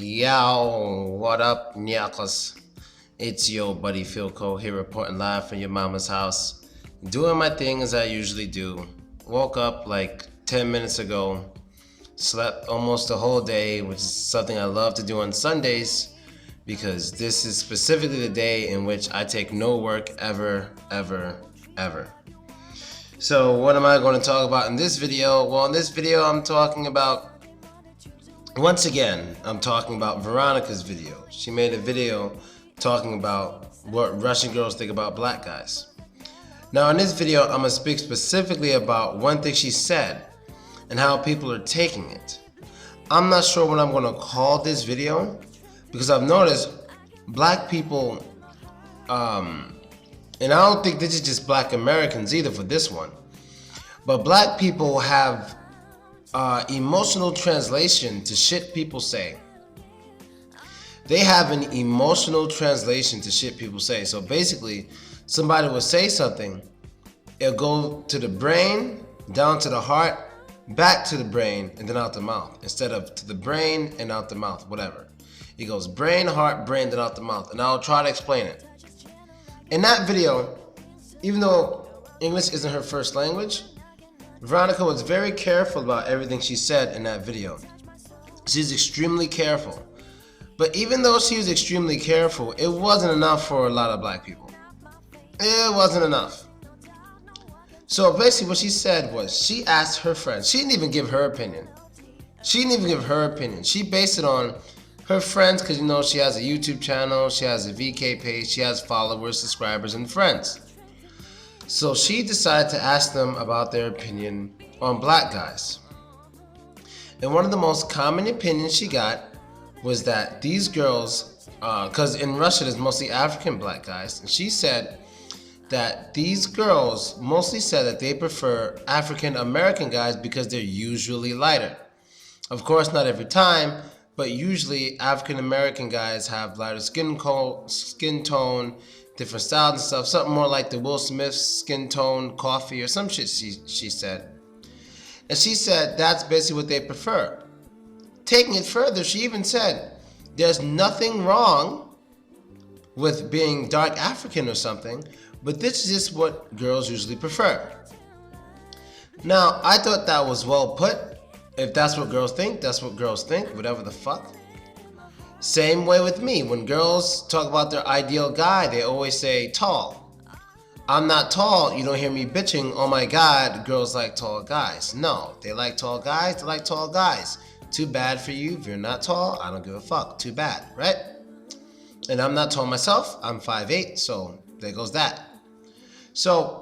Yo, what up, nyakos? It's your buddy Philko here reporting live from your mama's house. Doing my thing as I usually do. Woke up like 10 minutes ago. Slept almost the whole day, which is something I love to do on Sundays because this is specifically the day in which I take no work ever. So what am I going to talk about in this video? Well, in this video I'm talking about, once again, I'm talking about Veronica's video. She made a video talking about what Russian girls think about black guys. Now in this video, I'm going to speak specifically about one thing she said and how people are taking it. I'm not sure what I'm going to call this video because I've noticed black people, and I don't think this is just black Americans either for this one, but black people have emotional translation to shit people say. They have an emotional translation to shit people say. So basically, somebody will say something, it'll go to the brain, down to the heart, back to the brain, and then out the mouth. Instead of to the brain and out the mouth, whatever. It goes brain, heart, brain, then out the mouth. And I'll try to explain it. In that video, even though English isn't her first language, Veronica was very careful about everything she said in that video. She's extremely careful. But even though she was extremely careful, it wasn't enough for a lot of black people. It wasn't enough. So basically what she said was, she asked her friends. She didn't even give her opinion. She based it on her friends, because you know she has a YouTube channel, she has a VK page, she has followers, subscribers, and friends. So she decided to ask them about their opinion on black guys. And one of the most common opinions she got was that these girls, because in Russia there's mostly African black guys, and she said that these girls mostly said that they prefer African American guys because they're usually lighter. Of course, not every time, but usually African American guys have lighter skin tone, different styles and stuff, something more like the Will Smith skin tone coffee or some shit she said. And she said that's basically what they prefer. Taking it further, she even said there's nothing wrong with being dark African or something, but this is just what girls usually prefer. Now, I thought that was well put. If that's what girls think, that's what girls think, whatever the fuck. Same way with me. When girls talk about their ideal guy, they always say tall. I'm not tall. You don't hear me bitching, oh my god, girls like tall guys. No, they like tall guys, they like tall guys. Too bad for you. If you're not tall, I don't give a fuck. Too bad, right? And I'm not tall myself. I'm 5'8", so there goes that. So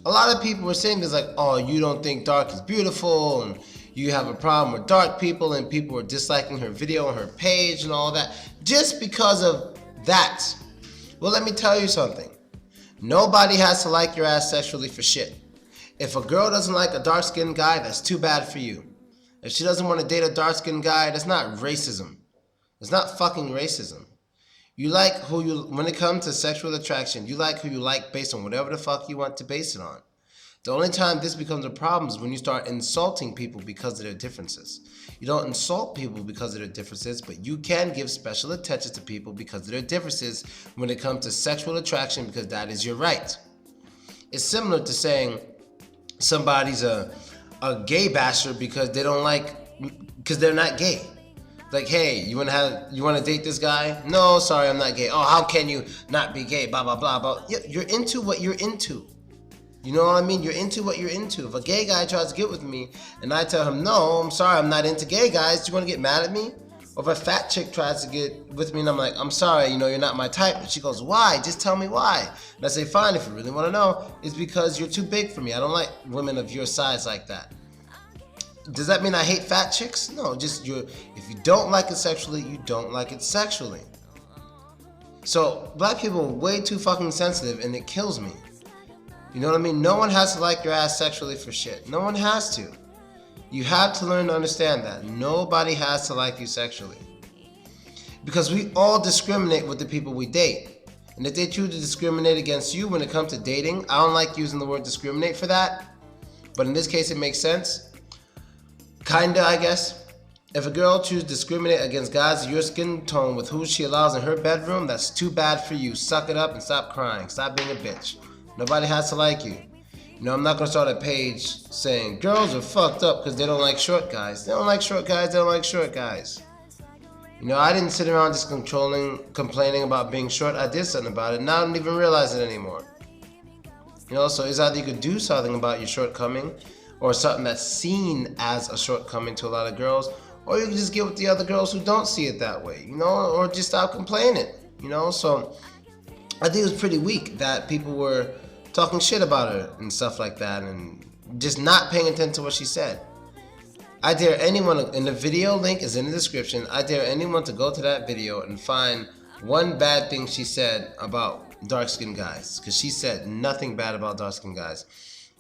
a lot of people were saying this like, oh, you don't think dark is beautiful, and you have a problem with dark people, and people were disliking her video on her page and all that just because of that. Well, let me tell you something. Nobody has to like your ass sexually for shit. If a girl doesn't like a dark-skinned guy, that's too bad for you. If she doesn't want to date a dark-skinned guy, that's not racism. It's not fucking racism. You like who you, when it comes to sexual attraction, you like who you like based on whatever the fuck you want to base it on. The only time this becomes a problem is when you start insulting people because of their differences. You don't insult people because of their differences, but you can give special attention to people because of their differences when it comes to sexual attraction, because that is your right. It's similar to saying somebody's a gay basher because they don't like, because they're not gay. Like, hey, you want to date this guy? No, sorry, I'm not gay. Oh, how can you not be gay? Blah, blah, blah, blah. Yeah, you're into what you're into. You know what I mean? You're into what you're into. If a gay guy tries to get with me and I tell him, no, I'm sorry, I'm not into gay guys, do you want to get mad at me? Or if a fat chick tries to get with me and I'm like, I'm sorry, you know, you're not my type. And she goes, why? Just tell me why. And I say, fine, if you really want to know, it's because you're too big for me. I don't like women of your size like that. Does that mean I hate fat chicks? No, just if you don't like it sexually, you don't like it sexually. So black people are way too fucking sensitive, and it kills me. You know what I mean? No one has to like your ass sexually for shit. No one has to. You have to learn to understand that. Nobody has to like you sexually. Because we all discriminate with the people we date. And if they choose to discriminate against you when it comes to dating, I don't like using the word discriminate for that, but in this case it makes sense. Kinda, I guess. If a girl chooses to discriminate against guys of your skin tone with who she allows in her bedroom, that's too bad for you. Suck it up and stop crying. Stop being a bitch. Nobody has to like you. You know, I'm not going to start a page saying girls are fucked up because they don't like short guys. They don't like short guys. They don't like short guys. You know, I didn't sit around just complaining about being short. I did something about it. Now I don't even realize it anymore. You know, so it's either you could do something about your shortcoming or something that's seen as a shortcoming to a lot of girls, or you can just get with the other girls who don't see it that way, you know, or just stop complaining, you know. So I think it was pretty weak that people were talking shit about her and stuff like that and just not paying attention to what she said. I dare anyone, and the video link is in the description, I dare anyone to go to that video and find one bad thing she said about dark-skinned guys, because she said nothing bad about dark-skinned guys.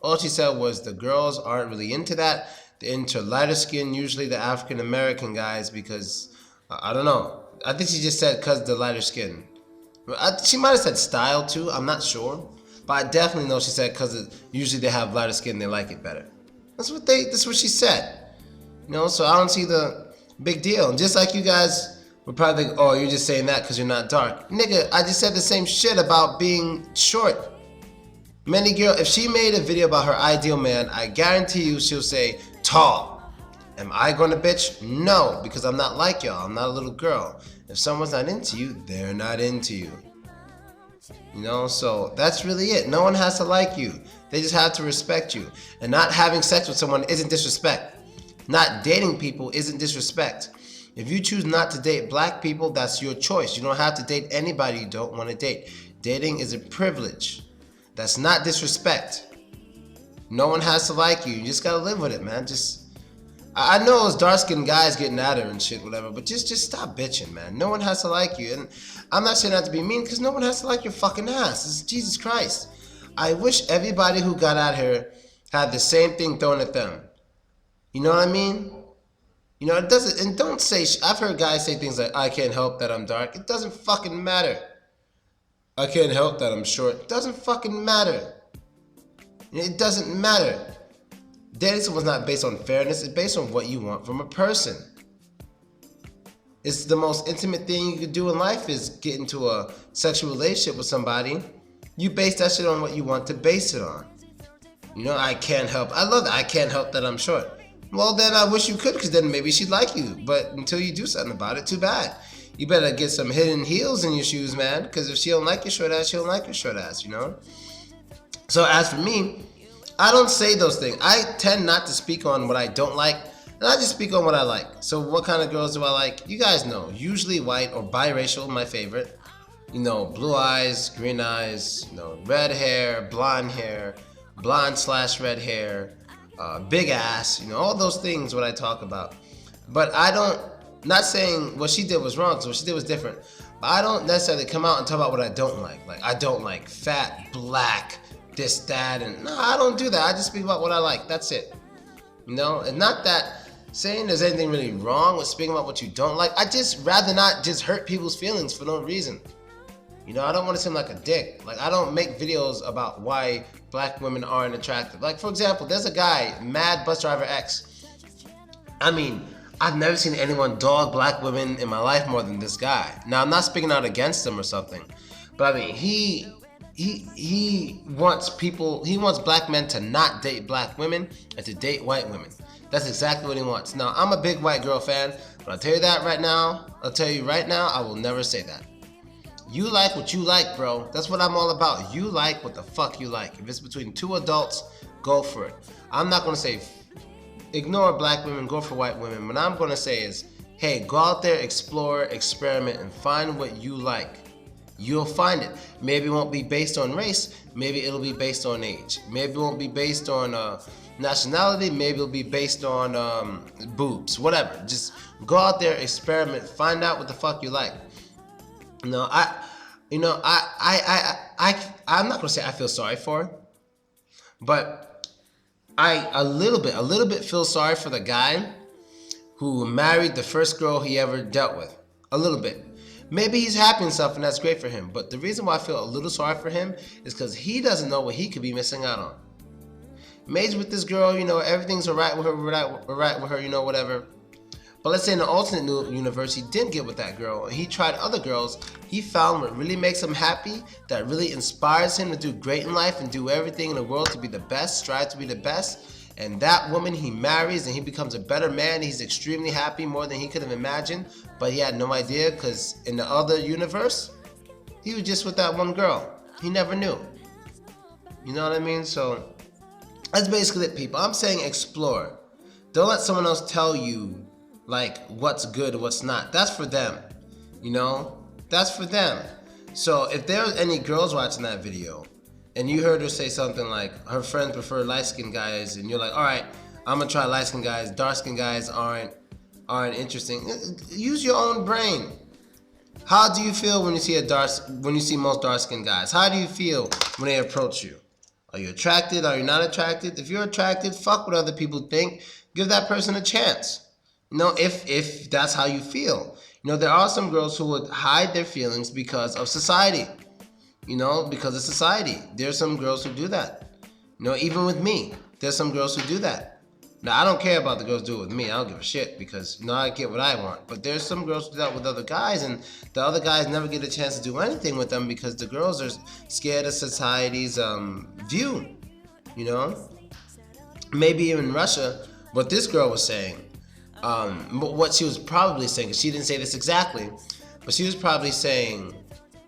All she said was the girls aren't really into that. They're into lighter skin, usually the African-American guys, because, I don't know. I think she just said because the lighter skin. She might have said style too, I'm not sure. But I definitely know she said because usually they have lighter skin, they like it better. That's what she said. You know, so I don't see the big deal. And just like you guys would probably think, oh, you're just saying that because you're not dark. Nigga, I just said the same shit about being short. Many girl, if she made a video about her ideal man, I guarantee you she'll say tall. Am I gonna bitch? No, because I'm not like y'all. I'm not a little girl. If someone's not into you, they're not into you. You know, so that's really it. No one has to like you. They just have to respect you. And not having sex with someone isn't disrespect. Not dating people isn't disrespect. If you choose not to date black people, that's your choice. You don't have to date anybody you don't want to date. Dating is a privilege. That's not disrespect. No one has to like you. You just gotta live with it, man. I know it's dark-skinned guys getting at her and shit, whatever, but just stop bitching, man. No one has to like you. And I'm not saying that to be mean, because no one has to like your fucking ass. It's Jesus Christ. I wish everybody who got at her had the same thing thrown at them. You know what I mean? You know, it doesn't, and don't say, I've heard guys say things like, I can't help that I'm dark. It doesn't fucking matter. I can't help that I'm short. It doesn't fucking matter. It doesn't matter. Dating someone's not based on fairness. It's based on what you want from a person. It's the most intimate thing you could do in life is get into a sexual relationship with somebody. You base that shit on what you want to base it on. You know, I can't help. I love that. I can't help that I'm short. Well, then I wish you could, because then maybe she'd like you. But until you do something about it, too bad. You better get some hidden heels in your shoes, man. Because if she don't like your short ass, she don't like your short ass, you know? So as for me, I don't say those things. I tend not to speak on what I don't like. And I just speak on what I like. So what kind of girls do I like? You guys know. Usually white or biracial, my favorite. You know, blue eyes, green eyes, you know, red hair, blonde /red hair, big ass, you know, all those things what I talk about. But I don't, not saying what she did was wrong, because what she did was different. But I don't necessarily come out and talk about what I don't like. Like, I don't like fat, black, this, that, and no, I don't do that. I just speak about what I like. That's it. You know, and not that saying there's anything really wrong with speaking about what you don't like. I just rather not just hurt people's feelings for no reason. You know, I don't want to seem like a dick. Like, I don't make videos about why black women aren't attractive. Like, for example, there's a guy, Mad Bus Driver X. I mean, I've never seen anyone dog black women in my life more than this guy. Now, I'm not speaking out against him or something, but I mean, he wants black men to not date black women and to date white women. That's exactly what he wants. Now, I'm a big white girl fan, but I'll tell you right now, I will never say that. You like what you like, bro. That's what I'm all about. You like what the fuck you like. If it's between two adults, go for it. I'm not going to say ignore black women, go for white women. What I'm going to say is, hey, go out there, explore, experiment, and find what you like. You'll find it. Maybe it won't be based on race. Maybe it'll be based on age. Maybe it won't be based on nationality. Maybe it'll be based on boobs. Whatever. Just go out there, experiment, find out what the fuck you like. No, I'm not gonna say I feel sorry for her, but I a little bit feel sorry for the guy who married the first girl he ever dealt with. A little bit. Maybe he's happy and stuff, and that's great for him. But the reason why I feel a little sorry for him is because he doesn't know what he could be missing out on. Maybe with this girl, you know, everything's alright with her, you know, whatever. But let's say in the alternate universe, he didn't get with that girl, and he tried other girls. He found what really makes him happy, that really inspires him to do great in life and do everything in the world to be the best, strive to be the best. And that woman he marries, and he becomes a better man. He's extremely happy, more than he could have imagined, but he had no idea, because in the other universe, he was just with that one girl. He never knew. You know what I mean? So that's basically it, people. I'm saying explore. Don't let someone else tell you like what's good, what's not. That's for them. You know? That's for them. So if there's any girls watching that video and you heard her say something like her friends prefer light-skinned guys, and you're like, all right, I'm gonna try light-skinned guys, dark-skinned guys aren't interesting. Use your own brain. How do you feel when you see most dark-skinned guys? How do you feel when they approach you? Are you attracted? Are you not attracted? If you're attracted, fuck what other people think. Give that person a chance. You know, if that's how you feel. You know, there are some girls who would hide their feelings because of society. You know, because of society. There's some girls who do that. You know, even with me, there's some girls who do that. Now, I don't care about the girls do it with me. I don't give a shit, because, you know, I get what I want. But there's some girls who do that with other guys, and the other guys never get a chance to do anything with them because the girls are scared of society's view, you know? Maybe even in Russia, what this girl was saying, what she was probably saying, because she didn't say this exactly, but she was probably saying,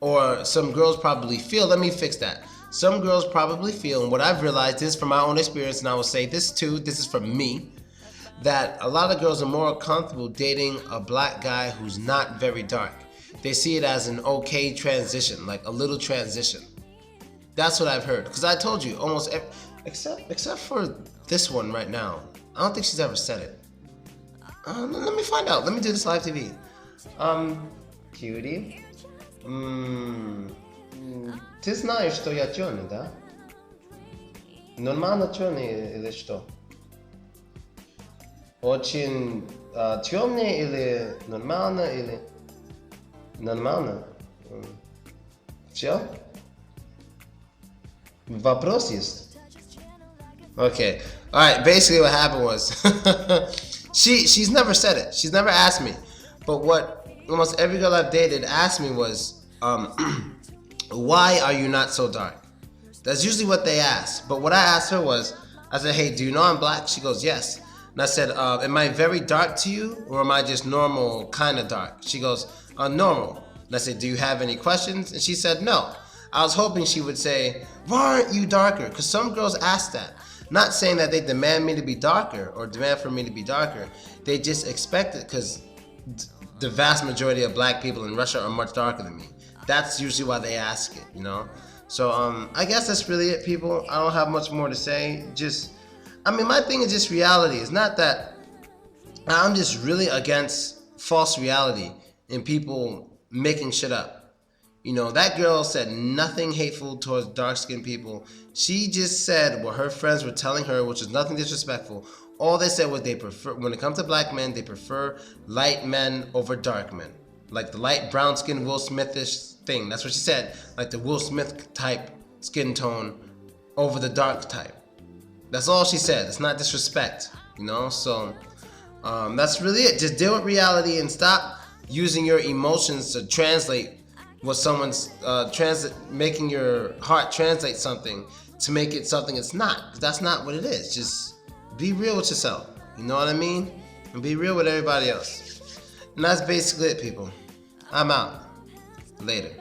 or some girls probably feel, let me fix that. Some girls probably feel, and what I've realized is from my own experience, and I will say this too, this is from me, that a lot of girls are more comfortable dating a black guy who's not very dark. They see it as an okay transition, like a little transition. That's what I've heard. Because I told you, almost every, except for this one right now, I don't think she's ever said it. Let me find out. Let me do this live TV. Cutie. Ты знаешь, что я черный, да? Нормально черный или что? Очень темный или нормально, или нормально? Все? Вопрос есть? Okay. Alright, basically what happened was she's never said it. She's never asked me. But what almost every girl I've dated asked me was, why are you not so dark? That's usually what they ask. But what I asked her was, I said, hey, do you know I'm black? She goes, yes. And I said, am I very dark to you, or am I just normal, kind of dark? She goes, normal. And I said, do you have any questions? And she said, no. I was hoping she would say, why aren't you darker? Because some girls ask that. Not saying that they demand me to be darker or demand for me to be darker. They just expect it because the vast majority of black people in Russia are much darker than me. That's usually why they ask it, you know? So, I guess that's really it, people. I don't have much more to say. My thing is just reality. It's not that I'm just really against false reality and people making shit up. You know, that girl said nothing hateful towards dark-skinned people. She just said what her friends were telling her, which is nothing disrespectful. All they said was they prefer, when it comes to black men, they prefer light men over dark men. Like the light brown-skinned Will Smith-ish thing. That's what she said. Like the Will Smith type skin tone over the dark type. That's all she said. It's not disrespect, you know? So, that's really it. Just deal with reality and stop using your emotions to translate what someone's making your heart translate something to make it something it's not. That's not what it is. Just be real with yourself. You know what I mean? And be real with everybody else. And that's basically it, people. I'm out. Later.